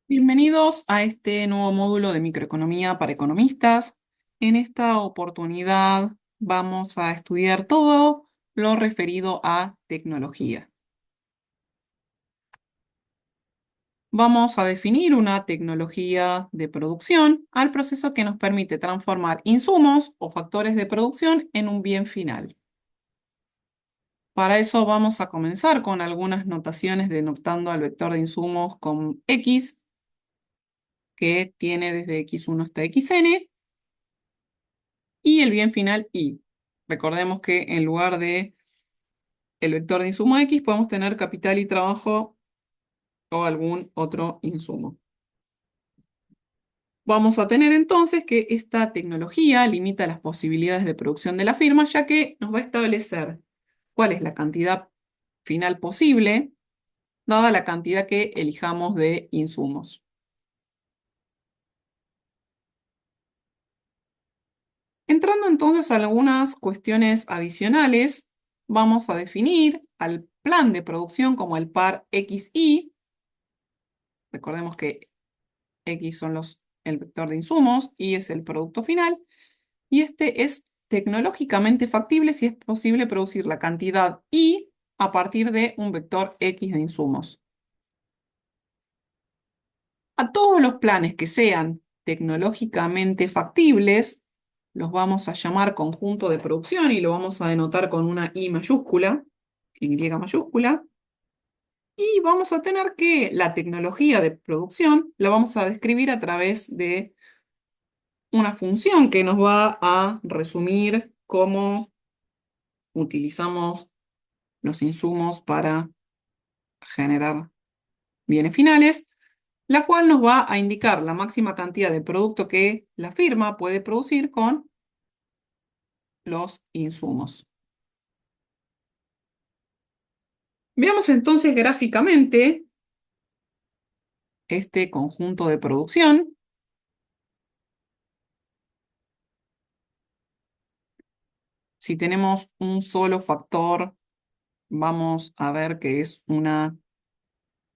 Bienvenidos a este nuevo módulo de microeconomía para economistas. En esta oportunidad vamos a estudiar todo lo referido a tecnología. Vamos a definir una tecnología de producción al proceso que nos permite transformar insumos o factores de producción en un bien final. Para eso vamos a comenzar con algunas notaciones denotando al vector de insumos con X, que tiene desde X1 hasta Xn, y el bien final Y. Recordemos que en lugar de el vector de insumo X podemos tener capital y trabajo o algún otro insumo. Vamos a tener entonces que esta tecnología limita las posibilidades de producción de la firma, ya que nos va a establecer cuál es la cantidad final posible, dada la cantidad que elijamos de insumos. Entrando entonces a algunas cuestiones adicionales, vamos a definir al plan de producción como el par XY. Recordemos que X son el vector de insumos, Y es el producto final, y este es tecnológicamente factible si es posible producir la cantidad Y a partir de un vector X de insumos. A todos los planes que sean tecnológicamente factibles, los vamos a llamar conjunto de producción y lo vamos a denotar con una Y mayúscula, Y mayúscula. Y vamos a tener que la tecnología de producción la vamos a describir a través de una función que nos va a resumir cómo utilizamos los insumos para generar bienes finales, la cual nos va a indicar la máxima cantidad de producto que la firma puede producir con los insumos. Veamos entonces gráficamente este conjunto de producción. Si tenemos un solo factor, vamos a ver que es una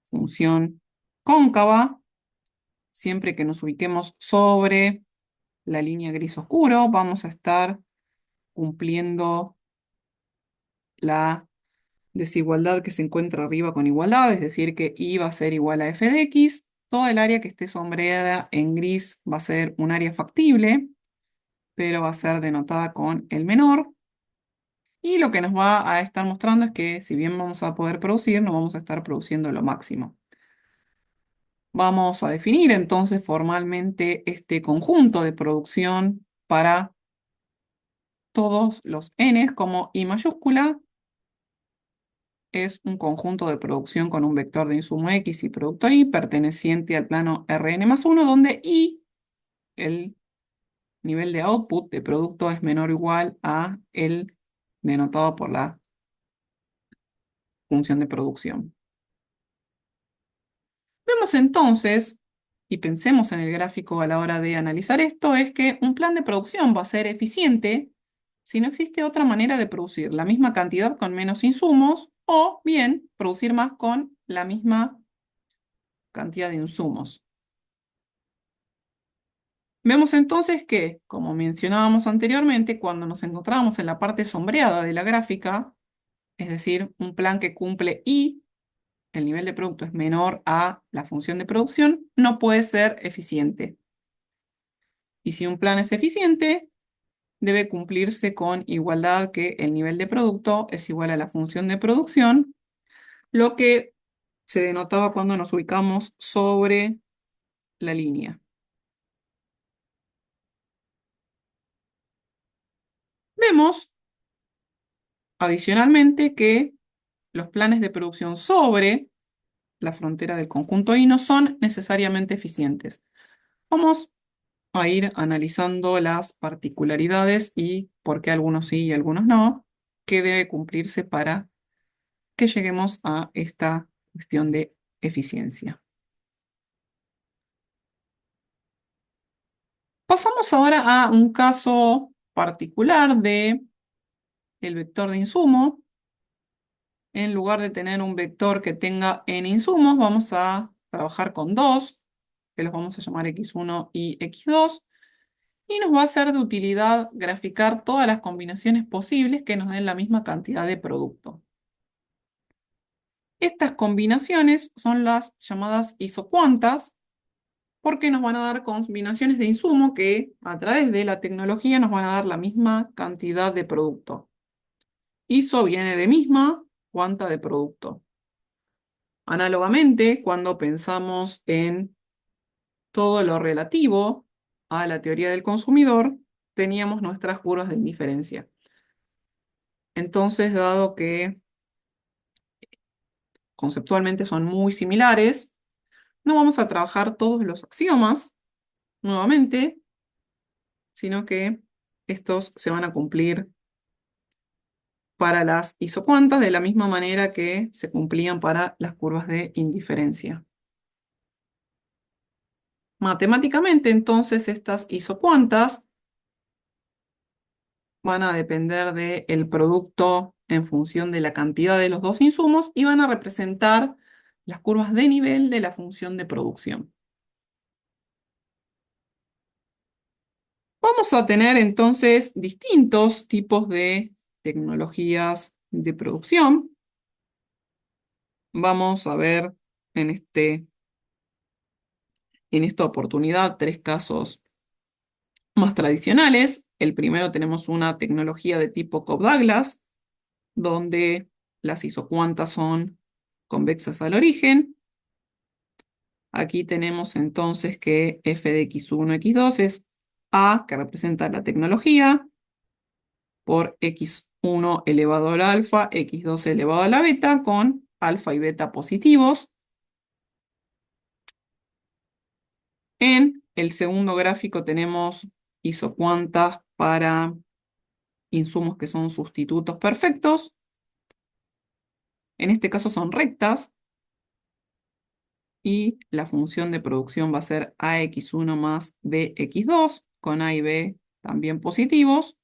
función cóncava. Siempre que nos ubiquemos sobre la línea gris oscuro, vamos a estar cumpliendo la desigualdad que se encuentra arriba con igualdad, es decir, que Y va a ser igual a f de x. Toda el área que esté sombreada en gris va a ser un área factible, pero va a ser denotada con el menor. Y lo que nos va a estar mostrando es que si bien vamos a poder producir, no vamos a estar produciendo lo máximo. Vamos a definir entonces formalmente este conjunto de producción para todos los n como I mayúscula es un conjunto de producción con un vector de insumo X y producto Y perteneciente al plano Rn+1, donde Y, el nivel de output de producto, es menor o igual a el denotado por la función de producción. Vemos entonces, y pensemos en el gráfico a la hora de analizar esto, es que un plan de producción va a ser eficiente si no existe otra manera de producir la misma cantidad con menos insumos o bien producir más con la misma cantidad de insumos. Vemos entonces que, como mencionábamos anteriormente, cuando nos encontramos en la parte sombreada de la gráfica, es decir, un plan que cumple Y, el nivel de producto es menor a la función de producción, no puede ser eficiente. Y si un plan es eficiente, debe cumplirse con igualdad que el nivel de producto es igual a la función de producción, lo que se denotaba cuando nos ubicamos sobre la línea. Vemos, adicionalmente, que los planes de producción sobre la frontera del conjunto Y no son necesariamente eficientes. Vamos a ir analizando las particularidades y por qué algunos sí y algunos no, que debe cumplirse para que lleguemos a esta cuestión de eficiencia. Pasamos ahora a un caso particular de el vector de insumo. En lugar de tener un vector que tenga n insumos, vamos a trabajar con dos. que los vamos a llamar X1 y X2, y nos va a ser de utilidad graficar todas las combinaciones posibles que nos den la misma cantidad de producto. Estas combinaciones son las llamadas isocuantas, porque nos van a dar combinaciones de insumo que a través de la tecnología nos van a dar la misma cantidad de producto. Iso viene de misma, cuanta de producto. Análogamente, cuando pensamos en todo lo relativo a la teoría del consumidor, teníamos nuestras curvas de indiferencia. Entonces, dado que conceptualmente son muy similares, no vamos a trabajar todos los axiomas nuevamente, sino que estos se van a cumplir para las isocuantas de la misma manera que se cumplían para las curvas de indiferencia. Matemáticamente, entonces, estas isocuantas van a depender del producto en función de la cantidad de los dos insumos y van a representar las curvas de nivel de la función de producción. Vamos a tener entonces distintos tipos de tecnologías de producción. Vamos a ver en esta oportunidad tres casos más tradicionales. El primero tenemos una tecnología de tipo Cobb-Douglas, donde las isocuantas son convexas al origen. Aquí tenemos entonces que f de x1, x2 es A, que representa la tecnología, por x1 elevado al alfa, x2 elevado a la beta, con alfa y beta positivos. En el segundo gráfico tenemos isocuantas para insumos que son sustitutos perfectos. En este caso son rectas. Y la función de producción va a ser AX1 más BX2, con A y B también positivos.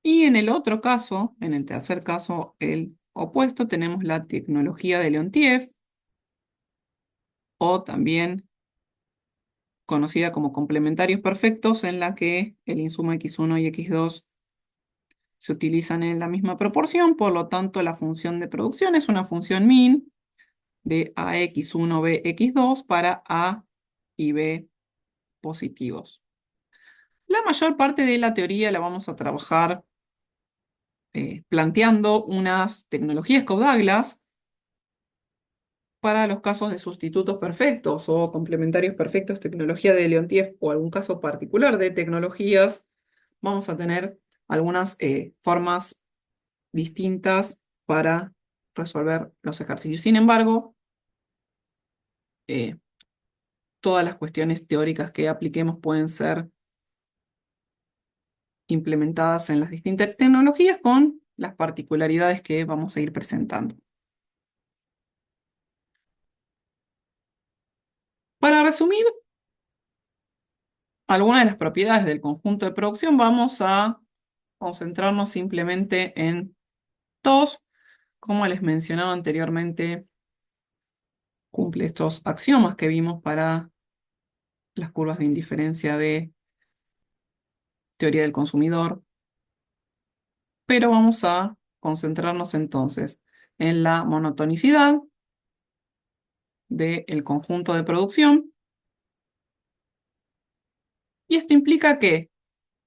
Y en el otro caso, en el tercer caso, el opuesto, tenemos la tecnología de Leontief, o también conocida como complementarios perfectos, en la que el insumo X1 y X2 se utilizan en la misma proporción, por lo tanto la función de producción es una función min de AX1, BX2 para A y B positivos. La mayor parte de la teoría la vamos a trabajar planteando unas tecnologías Cobb-Douglas para los casos de sustitutos perfectos o complementarios perfectos, tecnología de Leontief o algún caso particular de tecnologías. Vamos a tener algunas formas distintas para resolver los ejercicios. Sin embargo, eh, todas las cuestiones teóricas que apliquemos pueden ser implementadas en las distintas tecnologías con las particularidades que vamos a ir presentando. Para resumir algunas de las propiedades del conjunto de producción, vamos a concentrarnos simplemente en dos. Como les mencionaba anteriormente, cumple estos axiomas que vimos para las curvas de indiferencia de teoría del consumidor, pero vamos a concentrarnos entonces en la monotonicidad del conjunto de producción. Y esto implica que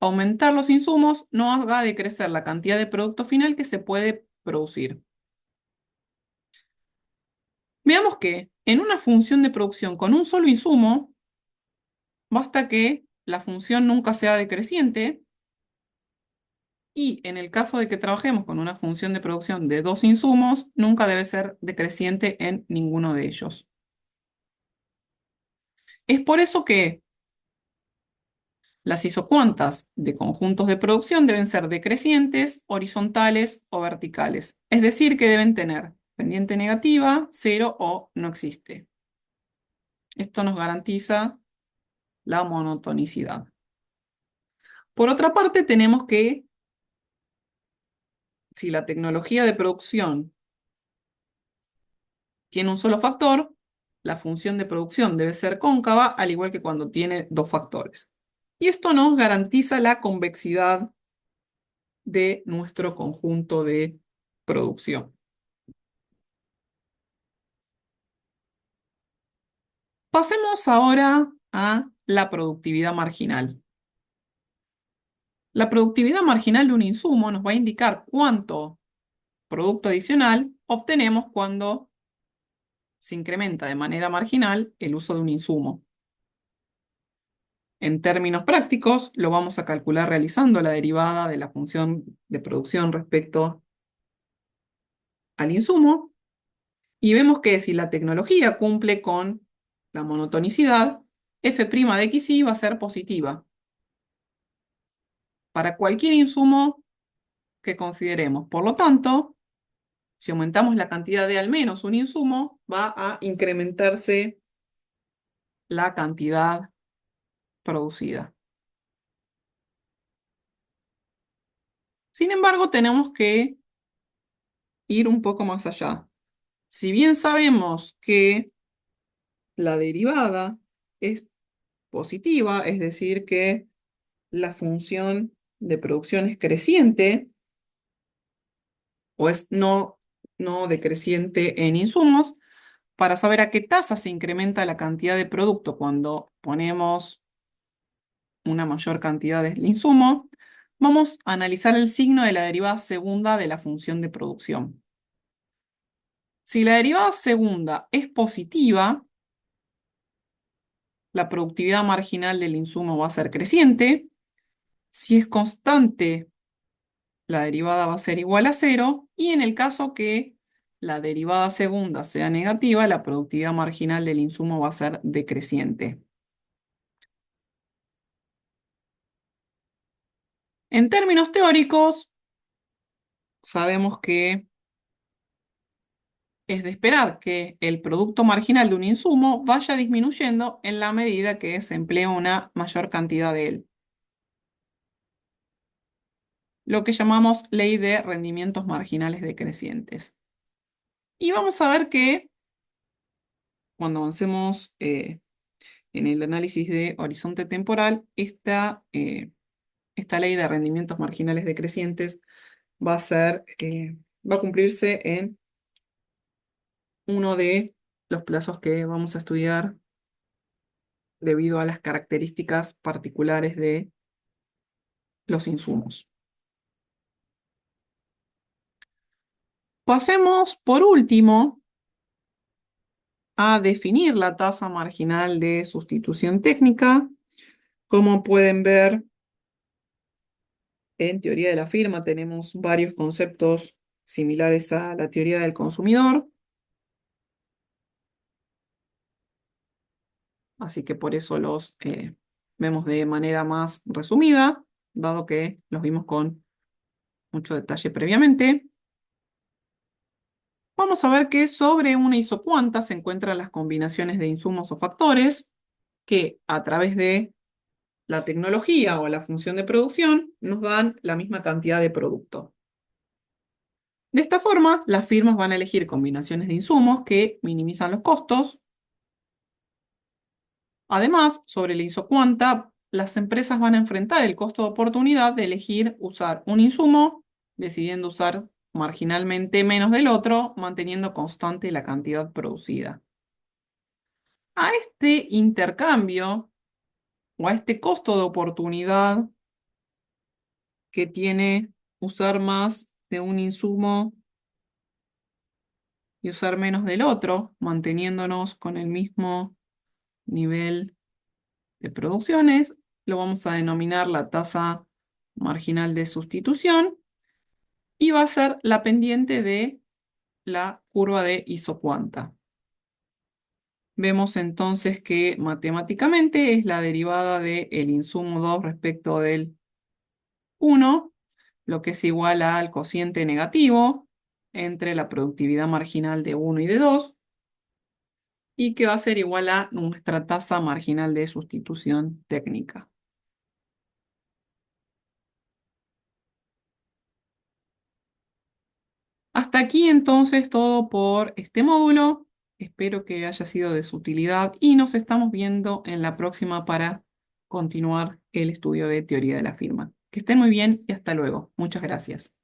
aumentar los insumos no haga decrecer la cantidad de producto final que se puede producir. Veamos que en una función de producción con un solo insumo, basta que la función nunca sea decreciente, y en el caso de que trabajemos con una función de producción de dos insumos, nunca debe ser decreciente en ninguno de ellos. Es por eso que las isocuantas de conjuntos de producción deben ser decrecientes, horizontales o verticales. Es decir, que deben tener pendiente negativa, cero o no existe. Esto nos garantiza la monotonicidad. Por otra parte, tenemos que, si la tecnología de producción tiene un solo factor, la función de producción debe ser cóncava, al igual que cuando tiene dos factores. Y esto nos garantiza la convexidad de nuestro conjunto de producción. Pasemos ahora a la productividad marginal. La productividad marginal de un insumo nos va a indicar cuánto producto adicional obtenemos cuando se incrementa de manera marginal el uso de un insumo. En términos prácticos, lo vamos a calcular realizando la derivada de la función de producción respecto al insumo, y vemos que si la tecnología cumple con la monotonicidad, f' de xy va a ser positiva para cualquier insumo que consideremos. Por lo tanto, si aumentamos la cantidad de al menos un insumo, va a incrementarse la cantidad producida. Sin embargo, tenemos que ir un poco más allá. Si bien sabemos que la derivada es positiva, es decir, que la función de producción es creciente o es no decreciente en insumos, para saber a qué tasa se incrementa la cantidad de producto cuando ponemos una mayor cantidad de insumo, vamos a analizar el signo de la derivada segunda de la función de producción. Si la derivada segunda es positiva, la productividad marginal del insumo va a ser creciente. Si es constante, la derivada va a ser igual a cero. Y en el caso que la derivada segunda sea negativa, la productividad marginal del insumo va a ser decreciente. En términos teóricos, sabemos que es de esperar que el producto marginal de un insumo vaya disminuyendo en la medida que se emplea una mayor cantidad de él. Lo que llamamos ley de rendimientos marginales decrecientes. Y vamos a ver que cuando avancemos en el análisis de horizonte temporal, esta ley de rendimientos marginales decrecientes va a cumplirse en uno de los plazos que vamos a estudiar debido a las características particulares de los insumos. Pasemos por último a definir la tasa marginal de sustitución técnica. Como pueden ver, en teoría de la firma tenemos varios conceptos similares a la teoría del consumidor, así que por eso los vemos de manera más resumida, dado que los vimos con mucho detalle previamente. Vamos a ver que sobre una isocuanta se encuentran las combinaciones de insumos o factores que a través de la tecnología o la función de producción nos dan la misma cantidad de producto. De esta forma, las firmas van a elegir combinaciones de insumos que minimizan los costos. Además, sobre la isocuanta, las empresas van a enfrentar el costo de oportunidad de elegir usar un insumo, decidiendo usar marginalmente menos del otro, manteniendo constante la cantidad producida. A este intercambio o a este costo de oportunidad que tiene usar más de un insumo y usar menos del otro, manteniéndonos con el mismo nivel de producciones, lo vamos a denominar la tasa marginal de sustitución y va a ser la pendiente de la curva de isocuanta. Vemos entonces que matemáticamente es la derivada del insumo 2 respecto del 1, lo que es igual al cociente negativo entre la productividad marginal de 1 y de 2, y que va a ser igual a nuestra tasa marginal de sustitución técnica. Hasta aquí entonces todo por este módulo. Espero que haya sido de su utilidad y nos estamos viendo en la próxima para continuar el estudio de teoría de la firma. Que estén muy bien y hasta luego. Muchas gracias.